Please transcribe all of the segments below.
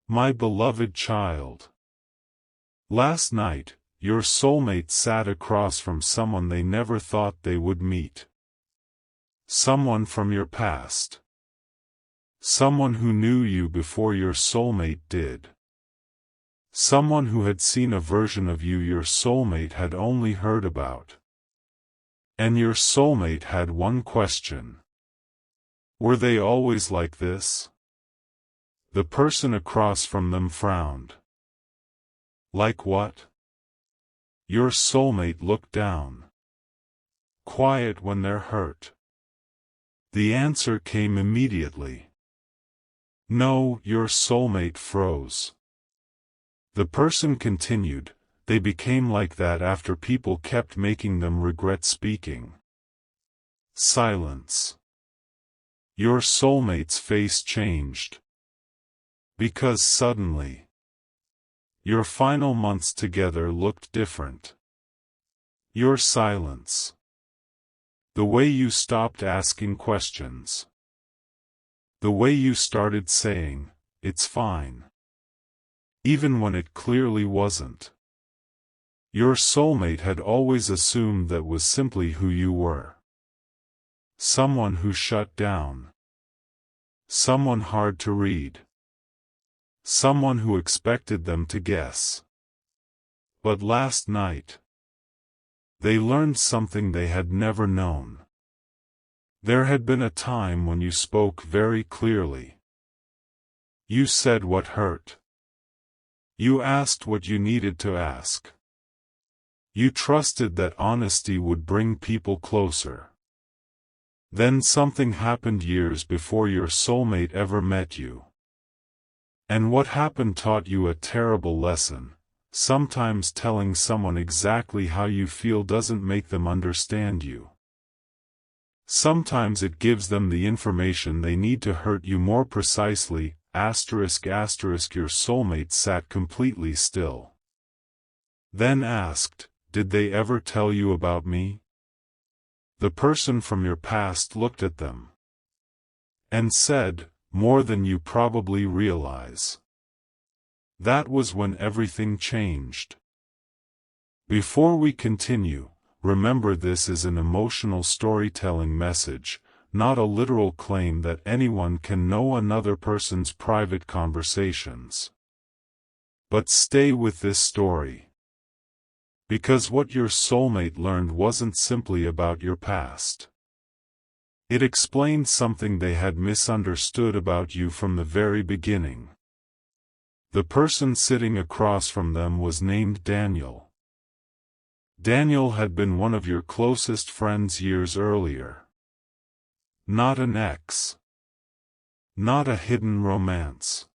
My beloved child. Last night, your soulmate sat across from someone they never thought they would meet. Someone from your past. Someone who knew you before your soulmate did. Someone who had seen a version of you your soulmate had only heard about. And your soulmate had one question. Were they always like this? The person across from them frowned. Like what? Your soulmate looked down. Quiet when they're hurt. The answer came immediately. No, your soulmate froze. The person continued, they became like that after people kept making them regret speaking. Silence. Your soulmate's face changed. Because suddenly, your final months together looked different. Your silence. The way you stopped asking questions. The way you started saying, "It's fine." Even when it clearly wasn't. Your soulmate had always assumed that was simply who you were. Someone who shut down. Someone hard to read. Someone who expected them to guess. But last night, they learned something they had never known. There had been a time when you spoke very clearly. You said what hurt. You asked what you needed to ask. You trusted that honesty would bring people closer. Then something happened years before your soulmate ever met you. And what happened taught you a terrible lesson. Sometimes telling someone exactly how you feel doesn't make them understand you. Sometimes it gives them the information they need to hurt you more precisely. Your soulmate sat completely still. Then asked, "Did they ever tell you about me?" The person from your past looked at them. And said, "More than you probably realize." That was when everything changed. Before we continue, remember this is an emotional storytelling message, not a literal claim that anyone can know another person's private conversations. But stay with this story. Because what your soulmate learned wasn't simply about your past. It explained something they had misunderstood about you from the very beginning. The person sitting across from them was named Daniel. Daniel had been one of your closest friends years earlier. Not an ex. Not a hidden romance.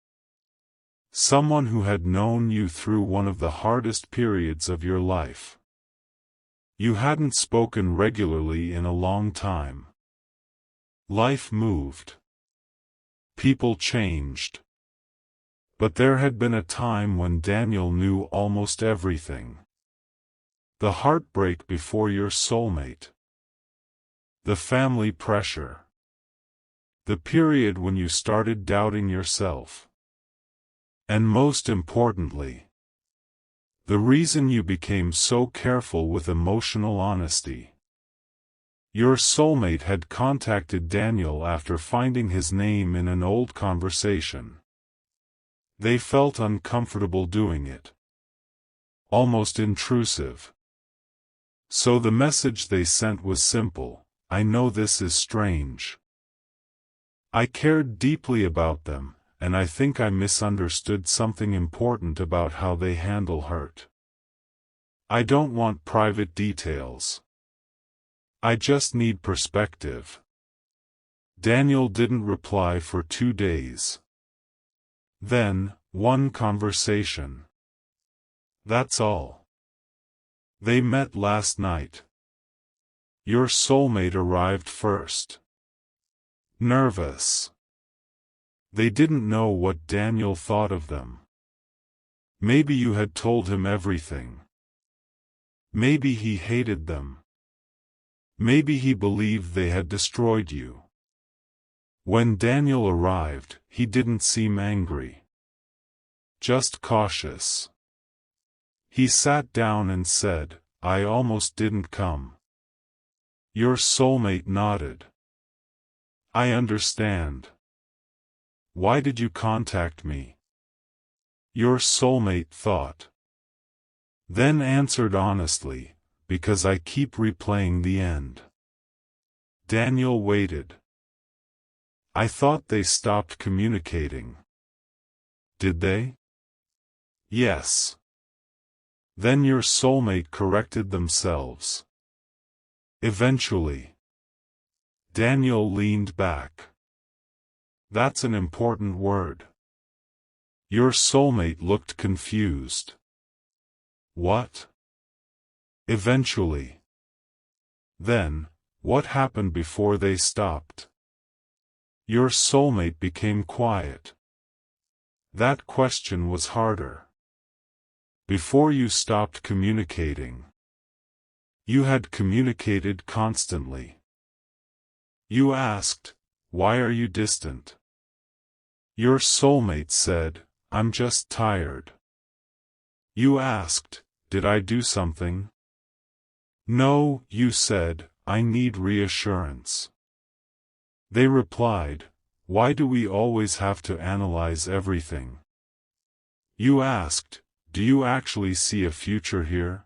Someone who had known you through one of the hardest periods of your life. You hadn't spoken regularly in a long time. Life moved. People changed. But there had been a time when Daniel knew almost everything. The heartbreak before your soulmate. The family pressure. The period when you started doubting yourself. And most importantly, the reason you became so careful with emotional honesty. Your soulmate had contacted Daniel after finding his name in an old conversation. They felt uncomfortable doing it. Almost intrusive. So the message they sent was simple: "I know this is strange. I cared deeply about them, and I think I misunderstood something important about how they handle hurt. I don't want private details. I just need perspective." Daniel didn't reply for 2 days. Then, one conversation. That's all. They met last night. Your soulmate arrived first. Nervous. They didn't know what Daniel thought of them. Maybe you had told him everything. Maybe he hated them. Maybe he believed they had destroyed you. When Daniel arrived, he didn't seem angry. just cautious. He sat down and said, I almost didn't come. Your soulmate nodded. I understand. Why did you contact me? Your soulmate thought. Then answered honestly, because I keep replaying the end. Daniel waited. I thought they stopped communicating. Did they? Yes. Then your soulmate corrected themselves. Eventually. Daniel leaned back. That's an important word. Your soulmate looked confused. What? Eventually. Then, what happened before they stopped? Your soulmate became quiet. That question was harder. Before you stopped communicating. You had communicated constantly. You asked, why are you distant? Your soulmate said, I'm just tired. You asked, did I do something? No, you said, I need reassurance. They replied, why do we always have to analyze everything? You asked, do you actually see a future here?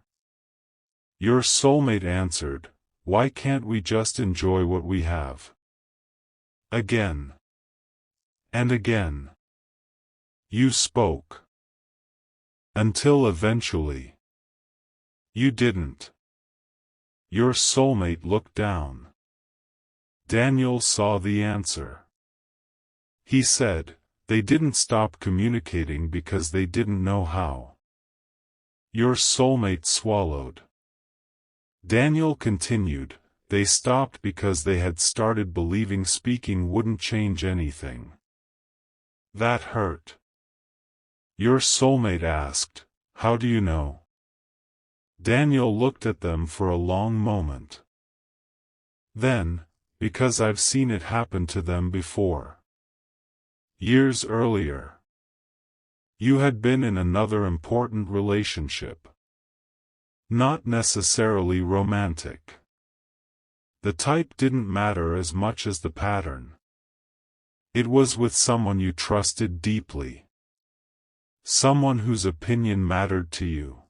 Your soulmate answered, why can't we just enjoy what we have? Again. And again. You spoke. Until eventually. You didn't. Your soulmate looked down. Daniel saw the answer. He said, they didn't stop communicating because they didn't know how. Your soulmate swallowed. Daniel continued, they stopped because they had started believing speaking wouldn't change anything. That hurt. Your soulmate asked, how do you know? Daniel looked at them for a long moment. Then, because I've seen it happen to them before. Years earlier. You had been in another important relationship. Not necessarily romantic. The type didn't matter as much as the pattern. It was with someone you trusted deeply. Someone whose opinion mattered to you.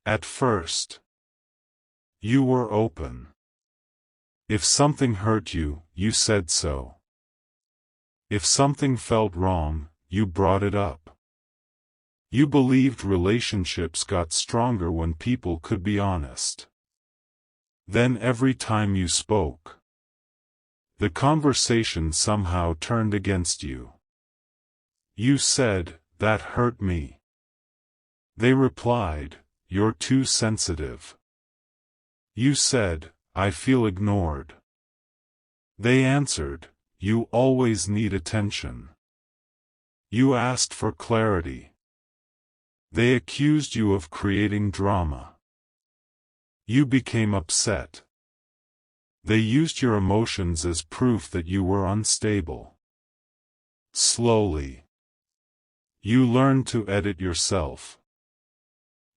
At first. You were open. If something hurt you, you said so. If something felt wrong, you brought it up. You believed relationships got stronger when people could be honest. Then every time you spoke, the conversation somehow turned against you. You said, that hurt me. They replied, you're too sensitive. You said, I feel ignored. They answered, you always need attention. You asked for clarity. They accused you of creating drama. You became upset. They used your emotions as proof that you were unstable. Slowly. You learned to edit yourself.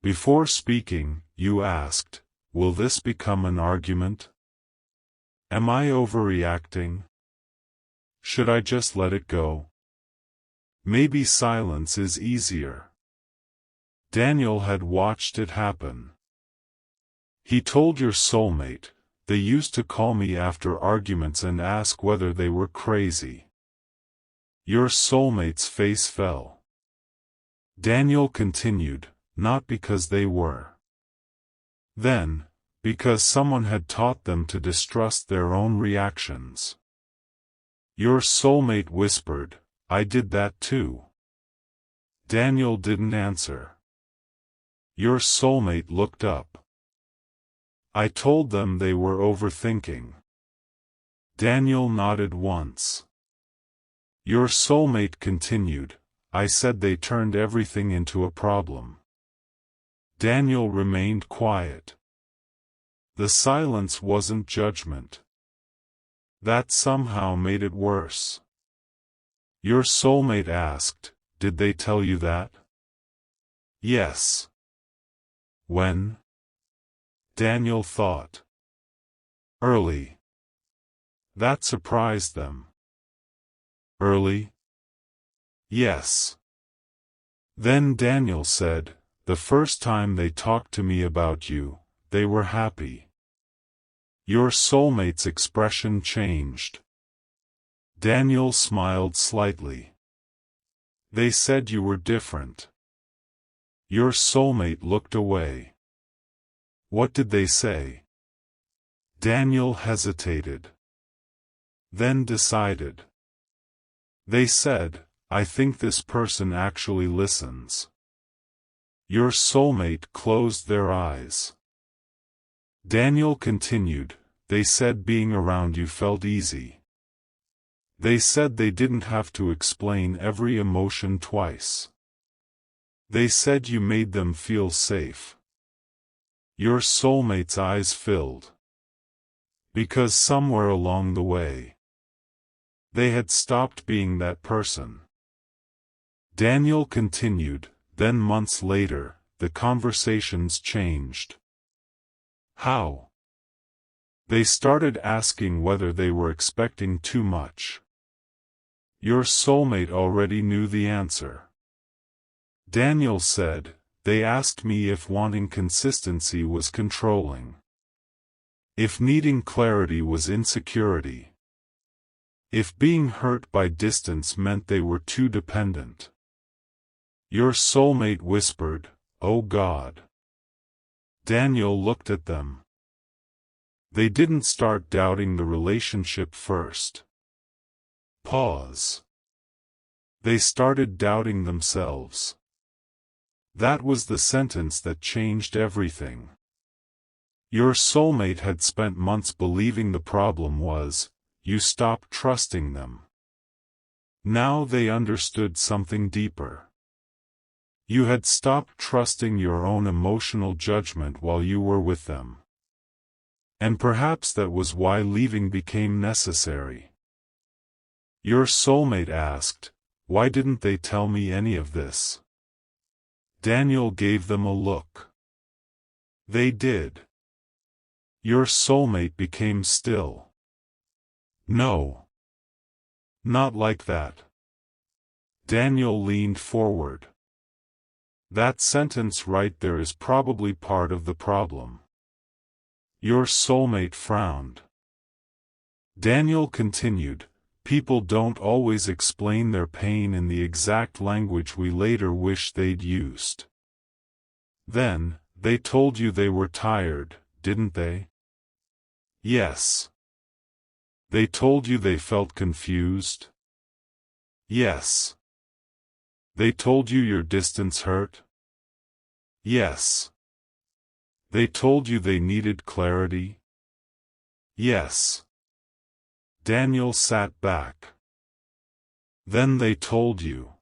Before speaking, you asked, will this become an argument? Am I overreacting? Should I just let it go? Maybe silence is easier. Daniel had watched it happen. He told your soulmate, they used to call me after arguments and ask whether they were crazy. Your soulmate's face fell. Daniel continued, not because they were. Then, because someone had taught them to distrust their own reactions. Your soulmate whispered, I did that too. Daniel didn't answer. Your soulmate looked up. I told them they were overthinking. Daniel nodded once. Your soulmate continued, I said they turned everything into a problem. Daniel remained quiet. The silence wasn't judgment. That somehow made it worse. Your soulmate asked, did they tell you that? Yes. When? Daniel thought. Early. That surprised them. Early? Yes. Then Daniel said, the first time they talked to me about you, they were happy. Your soulmate's expression changed. Daniel smiled slightly. They said you were different. Your soulmate looked away. What did they say? Daniel hesitated. Then decided. They said, I think this person actually listens. Your soulmate closed their eyes. Daniel continued, they said being around you felt easy. They said they didn't have to explain every emotion twice. They said you made them feel safe. Your soulmate's eyes filled. Because somewhere along the way, they had stopped being that person. Daniel continued, then months later, the conversations changed. How? They started asking whether they were expecting too much. Your soulmate already knew the answer. Daniel said, they asked me if wanting consistency was controlling. If needing clarity was insecurity. If being hurt by distance meant they were too dependent. Your soulmate whispered, "Oh God." Daniel looked at them. They didn't start doubting the relationship first. Pause. They started doubting themselves. That was the sentence that changed everything. Your soulmate had spent months believing the problem was, you stopped trusting them. Now they understood something deeper. You had stopped trusting your own emotional judgment while you were with them. And perhaps that was why leaving became necessary. Your soulmate asked, why didn't they tell me any of this? Daniel gave them a look. They did. Your soulmate became still. No. Not like that. Daniel leaned forward. That sentence right there is probably part of the problem. Your soulmate frowned. Daniel continued, people don't always explain their pain in the exact language we later wish they'd used. Then, they told you they were tired, didn't they? Yes. They told you they felt confused? Yes. They told you your distance hurt? Yes. They told you they needed clarity? Yes. Daniel sat back. Then they told you.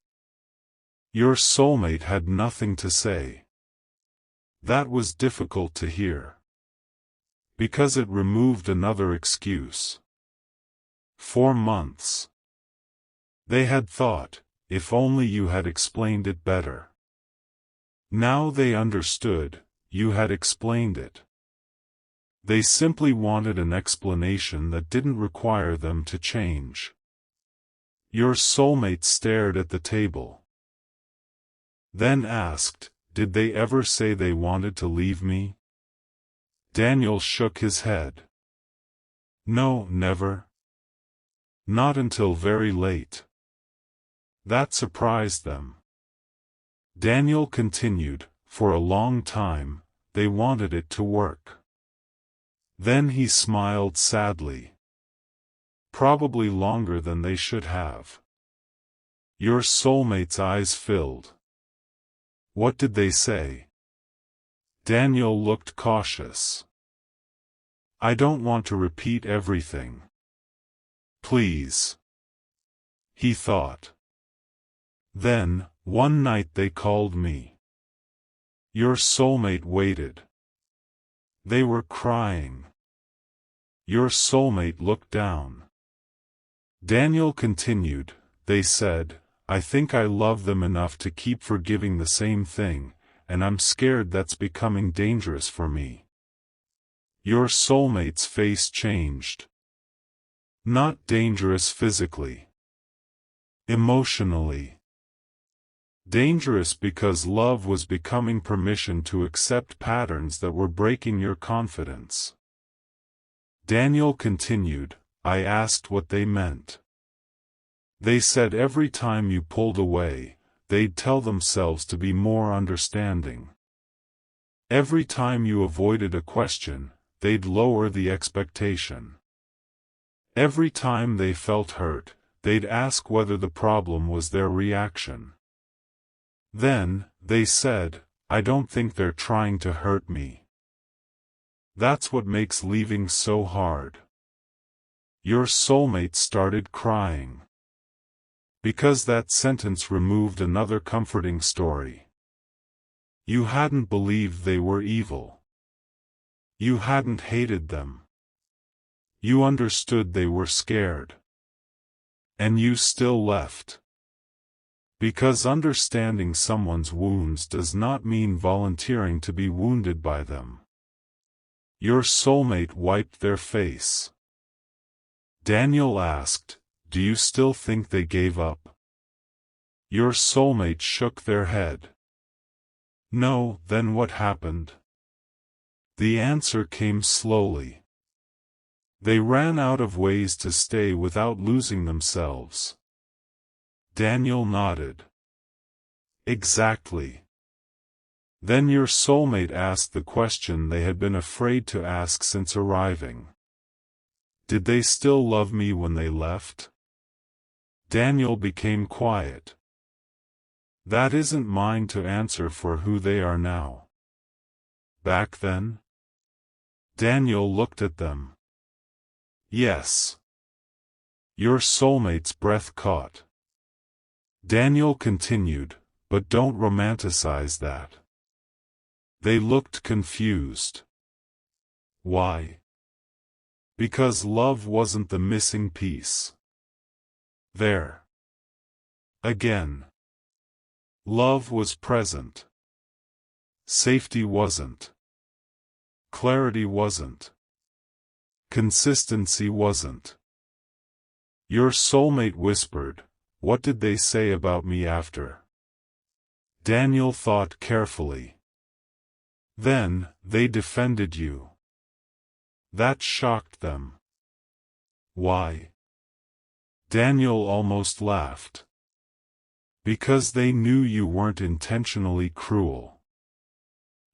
Your soulmate had nothing to say. That was difficult to hear. Because it removed another excuse. 4 months. They had thought, if only you had explained it better. Now they understood, you had explained it. They simply wanted an explanation that didn't require them to change. Your soulmate stared at the table. Then asked, did they ever say they wanted to leave me? Daniel shook his head. No, never. Not until very late. That surprised them. Daniel continued, for a long time, they wanted it to work. Then he smiled sadly. Probably longer than they should have. Your soulmate's eyes filled. What did they say? Daniel looked cautious. I don't want to repeat everything. Please. He thought. Then, one night they called me. Your soulmate waited. They were crying. Your soulmate looked down. Daniel continued, they said, I think I love them enough to keep forgiving the same thing, and I'm scared that's becoming dangerous for me. Your soulmate's face changed. Not dangerous physically. Emotionally. Dangerous because love was becoming permission to accept patterns that were breaking your confidence. Daniel continued, I asked what they meant. They said every time you pulled away, they'd tell themselves to be more understanding. Every time you avoided a question, they'd lower the expectation. Every time they felt hurt, they'd ask whether the problem was their reaction. Then, they said, I don't think they're trying to hurt me. That's what makes leaving so hard. Your soulmate started crying. Because that sentence removed another comforting story. You hadn't believed they were evil. You hadn't hated them. You understood they were scared. And you still left. Because understanding someone's wounds does not mean volunteering to be wounded by them. Your soulmate wiped their face. Daniel asked, do you still think they gave up? Your soulmate shook their head. No, then what happened? The answer came slowly. They ran out of ways to stay without losing themselves. Daniel nodded. Exactly. Then your soulmate asked the question they had been afraid to ask since arriving. Did they still love me when they left? Daniel became quiet. That isn't mine to answer for who they are now. Back then? Daniel looked at them. Yes. Your soulmate's breath caught. Daniel continued, but don't romanticize that. They looked confused. Why? Because love wasn't the missing piece. There. Again. Love was present. Safety wasn't. Clarity wasn't. Consistency wasn't. Your soulmate whispered, what did they say about me after? Daniel thought carefully. Then, they defended you. That shocked them. Why? Daniel almost laughed. Because they knew you weren't intentionally cruel.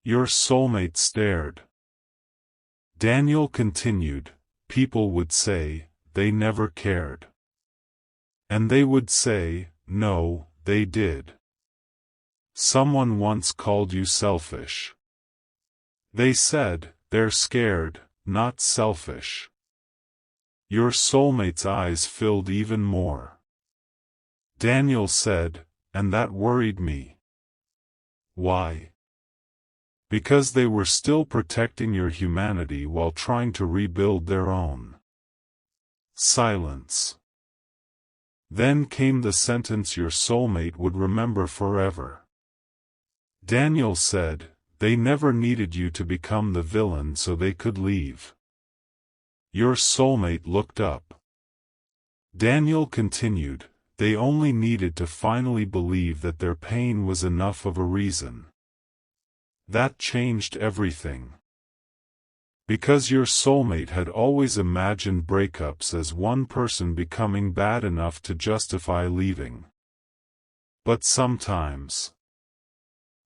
Your soulmate stared. Daniel continued, people would say, they never cared. And they would say, no, they did. Someone once called you selfish. They said, they're scared, not selfish. Your soulmate's eyes filled even more. Daniel said, and that worried me. Why? Because they were still protecting your humanity while trying to rebuild their own. Silence. Then came the sentence your soulmate would remember forever. Daniel said, they never needed you to become the villain so they could leave. Your soulmate looked up. Daniel continued, they only needed to finally believe that their pain was enough of a reason. That changed everything. Because your soulmate had always imagined breakups as one person becoming bad enough to justify leaving. But sometimes,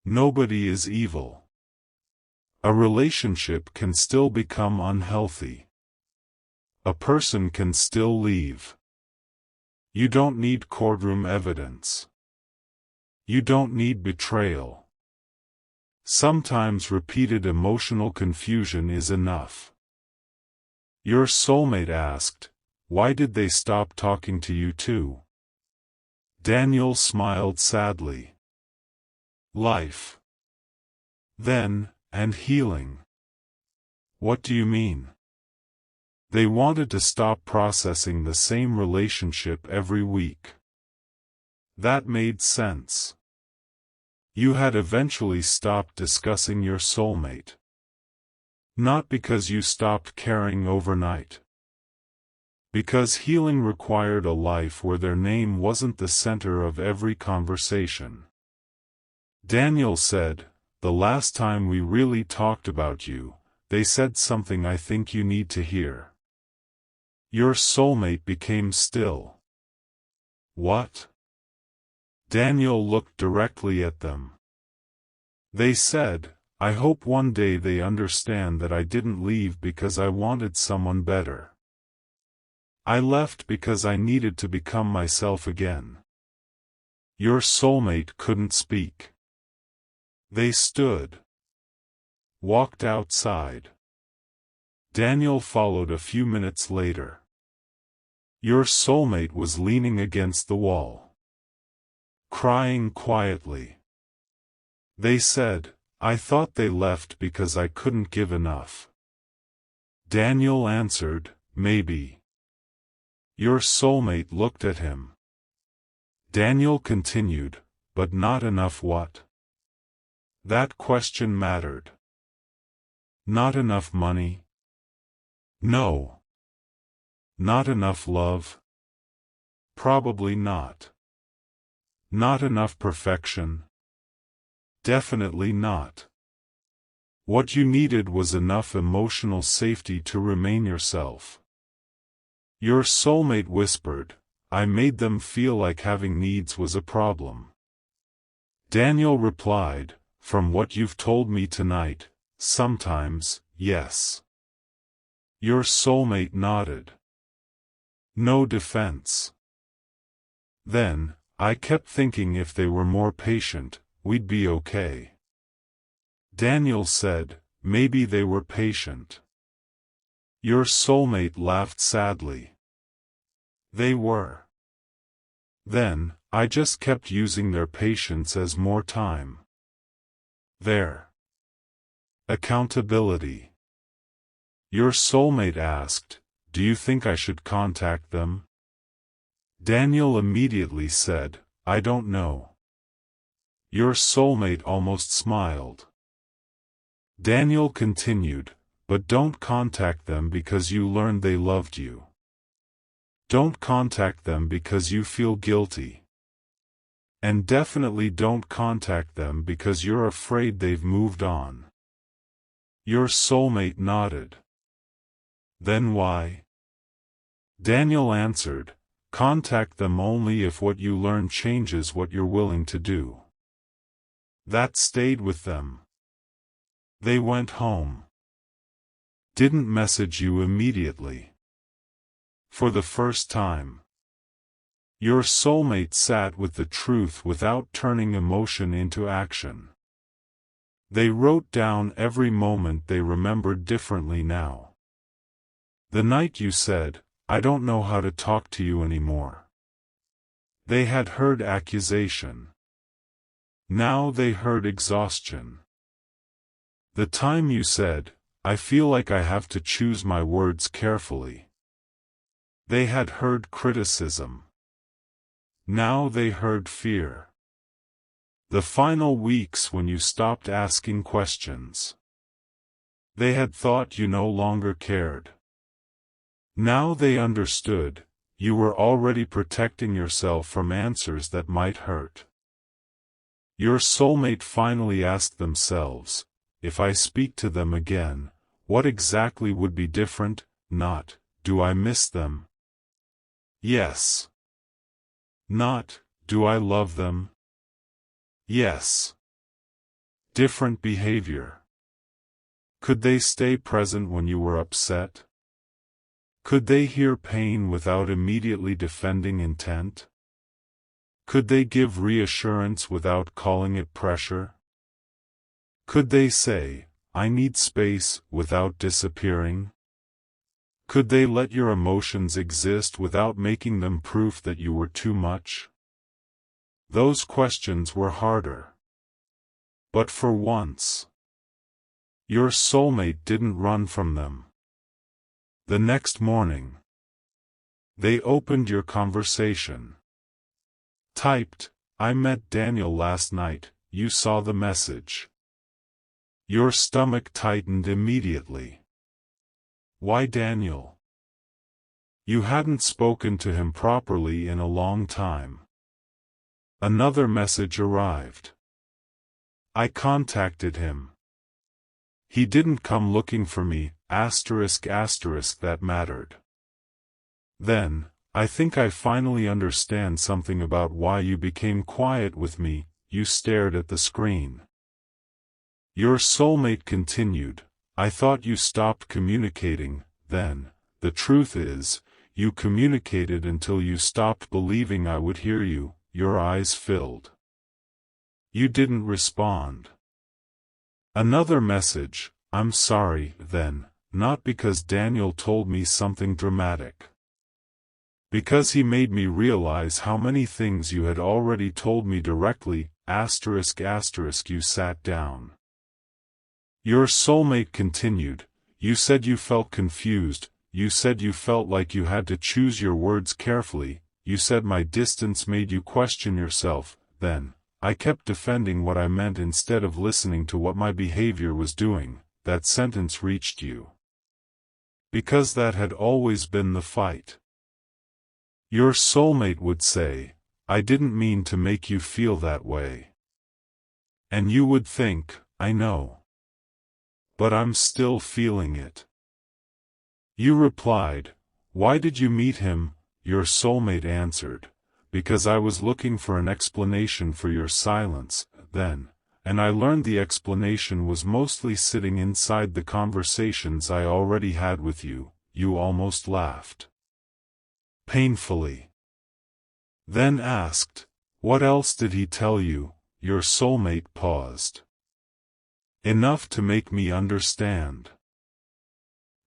nobody is evil. A relationship can still become unhealthy. A person can still leave. You don't need courtroom evidence. You don't need betrayal. Sometimes repeated emotional confusion is enough. Your soulmate asked, why did they stop talking to you too? Daniel smiled sadly. Life. Then, and healing. What do you mean? They wanted to stop processing the same relationship every week. That made sense. You had eventually stopped discussing your soulmate. Not because you stopped caring overnight. Because healing required a life where their name wasn't the center of every conversation. Daniel said, "The last time we really talked about you, they said something I think you need to hear. Your soulmate became still." What? Daniel looked directly at them. They said, "I hope one day they understand that I didn't leave because I wanted someone better. I left because I needed to become myself again." Your soulmate couldn't speak. They stood. Walked outside. Daniel followed a few minutes later. Your soulmate was leaning against the wall. Crying quietly. They said, "I thought they left because I couldn't give enough." Daniel answered, "Maybe." Your soulmate looked at him. Daniel continued, "But not enough what?" That question mattered. Not enough money? No. Not enough love? Probably not. Not enough perfection? Definitely not. What you needed was enough emotional safety to remain yourself. Your soulmate whispered, "I made them feel like having needs was a problem." Daniel replied, "From what you've told me tonight, sometimes, yes." Your soulmate nodded. No defense. Then, "I kept thinking if they were more patient, we'd be okay." Daniel said, "Maybe they were patient." Your soulmate laughed sadly. They were. Then, I just kept using their patience as more time. Their accountability. Your soulmate asked, "Do you think I should contact them?" Daniel immediately said, "I don't know." Your soulmate almost smiled. Daniel continued, "But don't contact them because you learned they loved you. Don't contact them because you feel guilty. And definitely don't contact them because you're afraid they've moved on." Your soulmate nodded. Then why? Daniel answered, "Contact them only if what you learn changes what you're willing to do." That stayed with them. They went home. Didn't message you immediately. For the first time. Your soulmate sat with the truth without turning emotion into action. They wrote down every moment they remembered differently now. The night you said, "I don't know how to talk to you anymore." They had heard accusation. Now they heard exhaustion. The time you said, "I feel like I have to choose my words carefully." They had heard criticism. Now they heard fear. The final weeks when you stopped asking questions. They had thought you no longer cared. Now they understood, you were already protecting yourself from answers that might hurt. Your soulmate finally asked themselves, "If I speak to them again, what exactly would be different?" Not, "Do I miss them?" Yes. Not, "Do I love them?" Yes. Different behavior. Could they stay present when you were upset? Could they hear pain without immediately defending intent? Could they give reassurance without calling it pressure? Could they say, "I need space," without disappearing? Could they let your emotions exist without making them proof that you were too much? Those questions were harder. But for once, your soulmate didn't run from them. The next morning, they opened your conversation. Typed, I met Daniel last night, you saw the message. Your stomach tightened immediately. Why Daniel? You hadn't spoken to him properly in a long time. Another message arrived. I contacted him. He didn't come looking for me, that mattered. Then, I think I finally understand something about why you became quiet with me, you stared at the screen. Your soulmate continued, I thought you stopped communicating, then, the truth is, you communicated until you stopped believing I would hear you, your eyes filled. You didn't respond. Another message, I'm sorry, then, not because Daniel told me something dramatic. Because he made me realize how many things you had already told me directly, you sat down. Your soulmate continued, you said you felt confused, you said you felt like you had to choose your words carefully, you said my distance made you question yourself, then, I kept defending what I meant instead of listening to what my behavior was doing, that sentence reached you. Because that had always been the fight. Your soulmate would say, I didn't mean to make you feel that way. And you would think, I know. But I'm still feeling it. You replied, why did you meet him? Your soulmate answered, because I was looking for an explanation for your silence, then, and I learned the explanation was mostly sitting inside the conversations I already had with you, you almost laughed. Painfully. Then asked, what else did he tell you? Your soulmate paused. Enough to make me understand.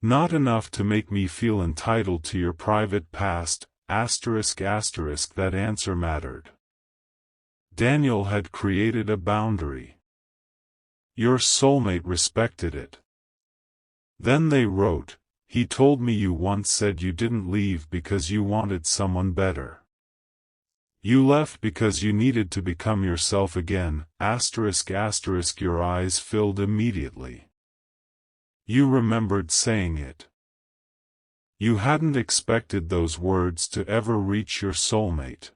Not enough to make me feel entitled to your private past, that answer mattered. Daniel had created a boundary. Your soulmate respected it. Then they wrote, he told me you once said you didn't leave because you wanted someone better. You left because you needed to become yourself again, your eyes filled immediately. You remembered saying it. You hadn't expected those words to ever reach your soulmate.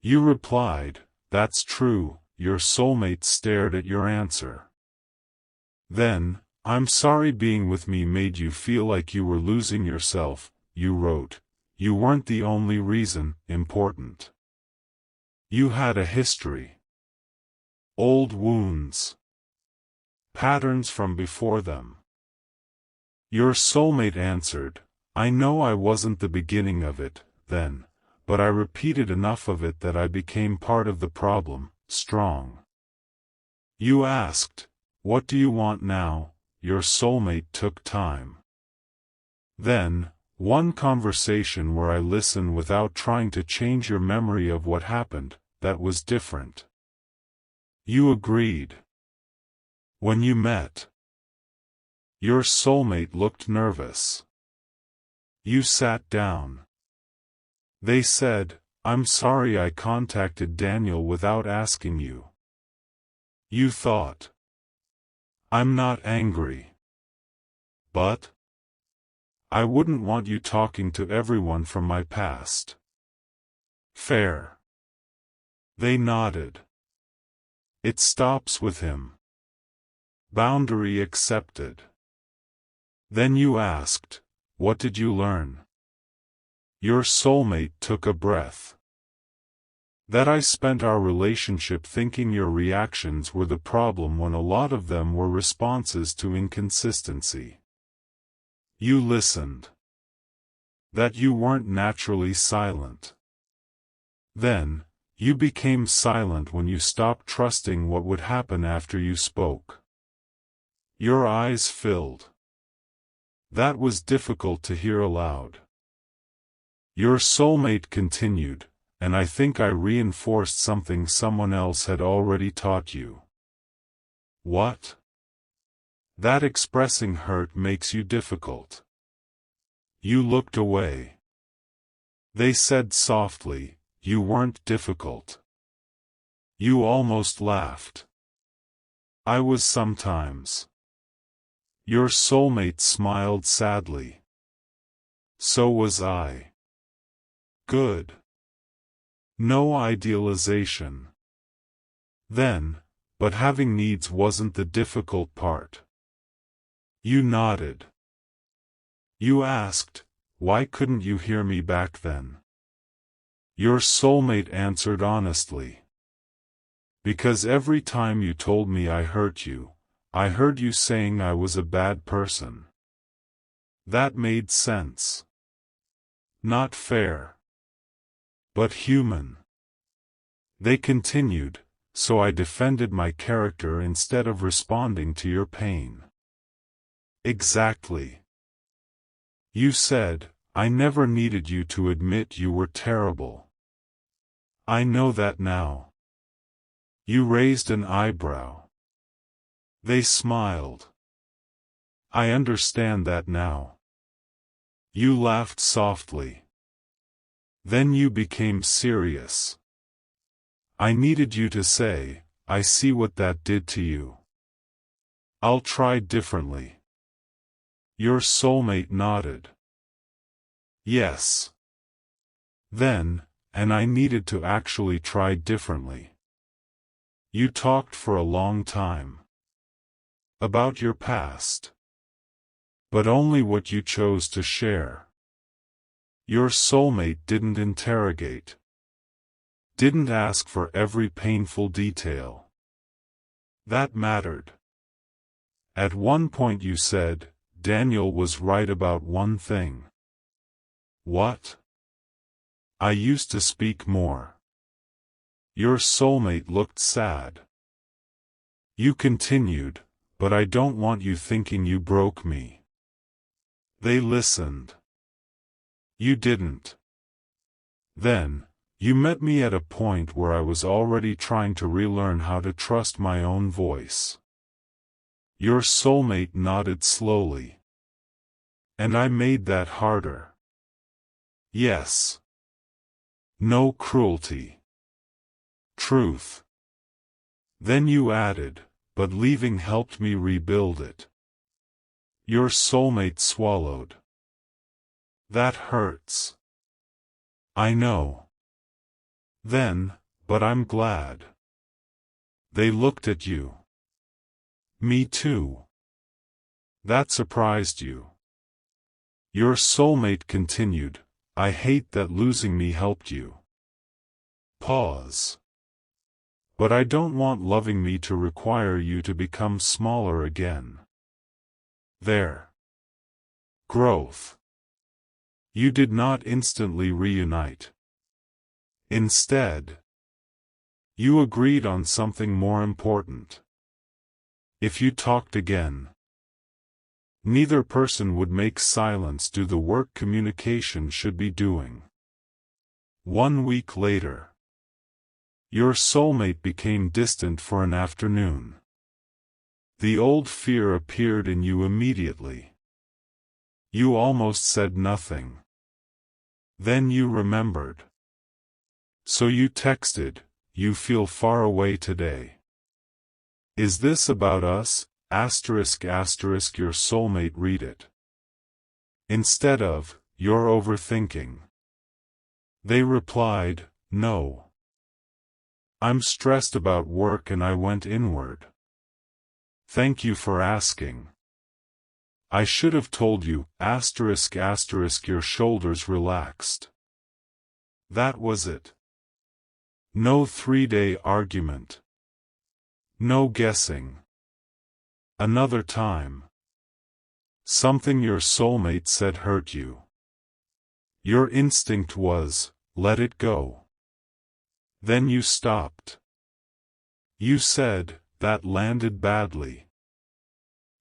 You replied, that's true, your soulmate stared at your answer. Then, I'm sorry being with me made you feel like you were losing yourself, you wrote. You weren't the only reason, important. You had a history. Old wounds. Patterns from before them. Your soulmate answered, I know I wasn't the beginning of it, then, but I repeated enough of it that I became part of the problem, strong. You asked, what do you want now? Your soulmate took time. Then, one conversation where I listen without trying to change your memory of what happened, that was different. You agreed. When you met. Your soulmate looked nervous. You sat down. They said, I'm sorry I contacted Daniel without asking you. You thought. I'm not angry. But I wouldn't want you talking to everyone from my past. Fair. They nodded. It stops with him. Boundary accepted. Then you asked, what did you learn? Your soulmate took a breath. That I spent our relationship thinking your reactions were the problem when a lot of them were responses to inconsistency. You listened. That you weren't naturally silent. Then, you became silent when you stopped trusting what would happen after you spoke. Your eyes filled. That was difficult to hear aloud. Your soulmate continued, and I think I reinforced something someone else had already taught you. What? That expressing hurt makes you difficult. You looked away. They said softly, you weren't difficult. You almost laughed. I was sometimes. Your soulmate smiled sadly. So was I. Good. No idealization. Then, but having needs wasn't the difficult part. You nodded. You asked, why couldn't you hear me back then? Your soulmate answered honestly. Because every time you told me I hurt you, I heard you saying I was a bad person. That made sense. Not fair. But human. They continued, so I defended my character instead of responding to your pain. Exactly. You said, I never needed you to admit you were terrible. I know that now. You raised an eyebrow. They smiled. I understand that now. You laughed softly. Then you became serious. I needed you to say, I see what that did to you. I'll try differently. Your soulmate nodded. Yes. Then, and I needed to actually try differently. You talked for a long time. About your past. But only what you chose to share. Your soulmate didn't interrogate. Didn't ask for every painful detail. That mattered. At one point you said, Daniel was right about one thing. What? I used to speak more. Your soulmate looked sad. You continued, but I don't want you thinking you broke me. They listened. You didn't. Then, you met me at a point where I was already trying to relearn how to trust my own voice. Your soulmate nodded slowly. And I made that harder. Yes. No cruelty. Truth. Then you added, but leaving helped me rebuild it. Your soulmate swallowed. That hurts. I know. Then, but I'm glad. They looked at you. Me too. That surprised you. Your soulmate continued, I hate that losing me helped you. Pause. But I don't want loving me to require you to become smaller again. There. Growth. You did not instantly reunite. Instead, you agreed on something more important. If you talked again, neither person would make silence do the work communication should be doing. 1 week later, your soulmate became distant for an afternoon. The old fear appeared in you immediately. You almost said nothing. Then you remembered. So you texted, you feel far away today. Is this about us? Asterisk asterisk your soulmate read it. Instead of, you're overthinking. They replied, no. I'm stressed about work and I went inward. Thank you for asking. I should have told you, asterisk asterisk your shoulders relaxed. That was it. No 3-day argument. No guessing. Another time. Something your soulmate said hurt you. Your instinct was, let it go. Then you stopped. You said, that landed badly.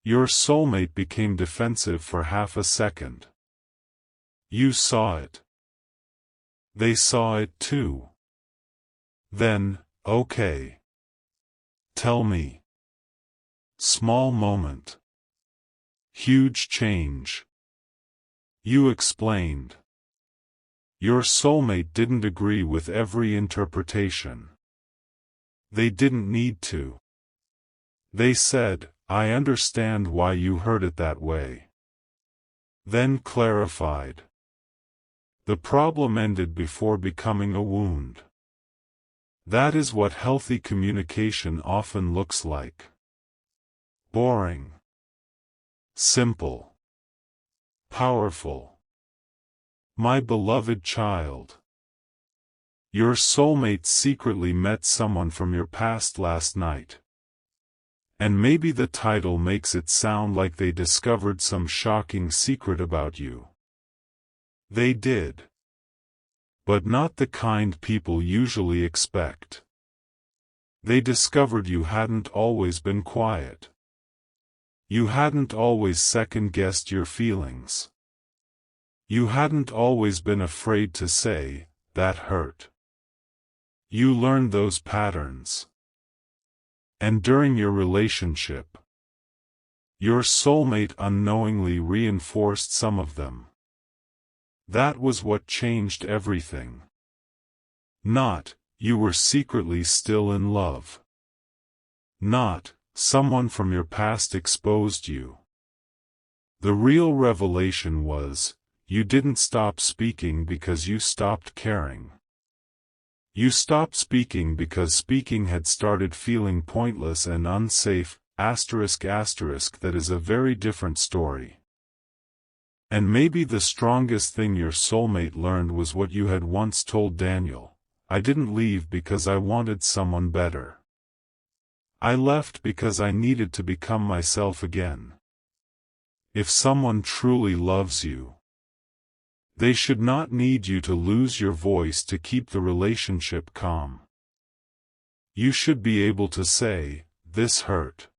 Your soulmate became defensive for half a second. You saw it. They saw it too. Then, okay. Tell me. Small moment. Huge change. You explained. Your soulmate didn't agree with every interpretation. They didn't need to. They said, "I understand why you heard it that way." Then clarified. The problem ended before becoming a wound. That is what healthy communication often looks like. Boring. Simple. Powerful. My beloved child. Your soulmate secretly met someone from your past last night. And maybe the title makes it sound like they discovered some shocking secret about you. They did. But not the kind people usually expect. They discovered you hadn't always been quiet. You hadn't always second-guessed your feelings. You hadn't always been afraid to say, "That hurt." You learned those patterns. And during your relationship, your soulmate unknowingly reinforced some of them. That was what changed everything. Not, you were secretly still in love. Not, someone from your past exposed you. The real revelation was, you didn't stop speaking because you stopped caring. You stopped speaking because speaking had started feeling pointless and unsafe, ****. That is a very different story. And maybe the strongest thing your soulmate learned was what you had once told Daniel: "I didn't leave because I wanted someone better. I left because I needed to become myself again." If someone truly loves you, they should not need you to lose your voice to keep the relationship calm. You should be able to say, "This hurt.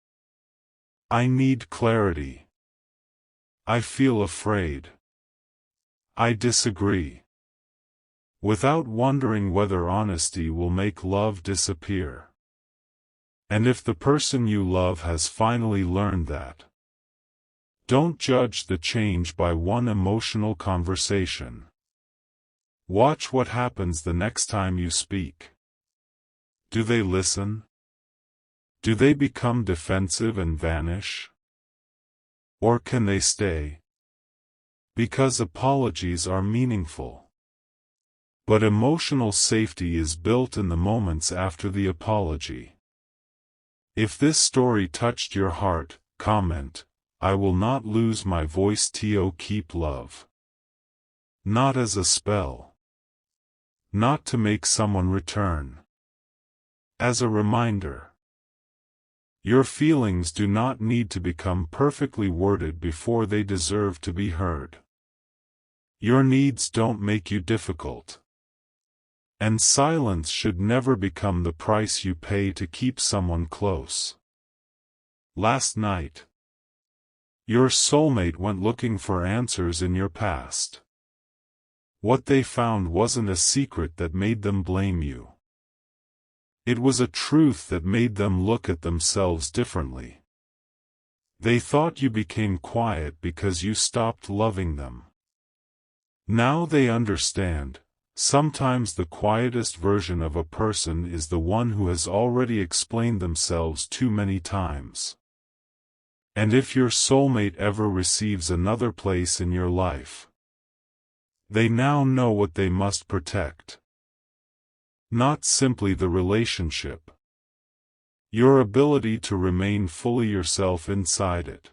I need clarity. I feel afraid. I disagree," without wondering whether honesty will make love disappear. And if the person you love has finally learned that, don't judge the change by one emotional conversation. Watch what happens the next time you speak. Do they listen? Do they become defensive and vanish? Or can they stay? Because apologies are meaningful. But emotional safety is built in the moments after the apology. If this story touched your heart, comment, "I will not lose my voice to keep love." Not as a spell. Not to make someone return. As a reminder. Your feelings do not need to become perfectly worded before they deserve to be heard. Your needs don't make you difficult. And silence should never become the price you pay to keep someone close. Last night, your soulmate went looking for answers in your past. What they found wasn't a secret that made them blame you. It was a truth that made them look at themselves differently. They thought you became quiet because you stopped loving them. Now they understand, sometimes the quietest version of a person is the one who has already explained themselves too many times. And if your soulmate ever receives another place in your life, they now know what they must protect. Not simply the relationship. Your ability to remain fully yourself inside it.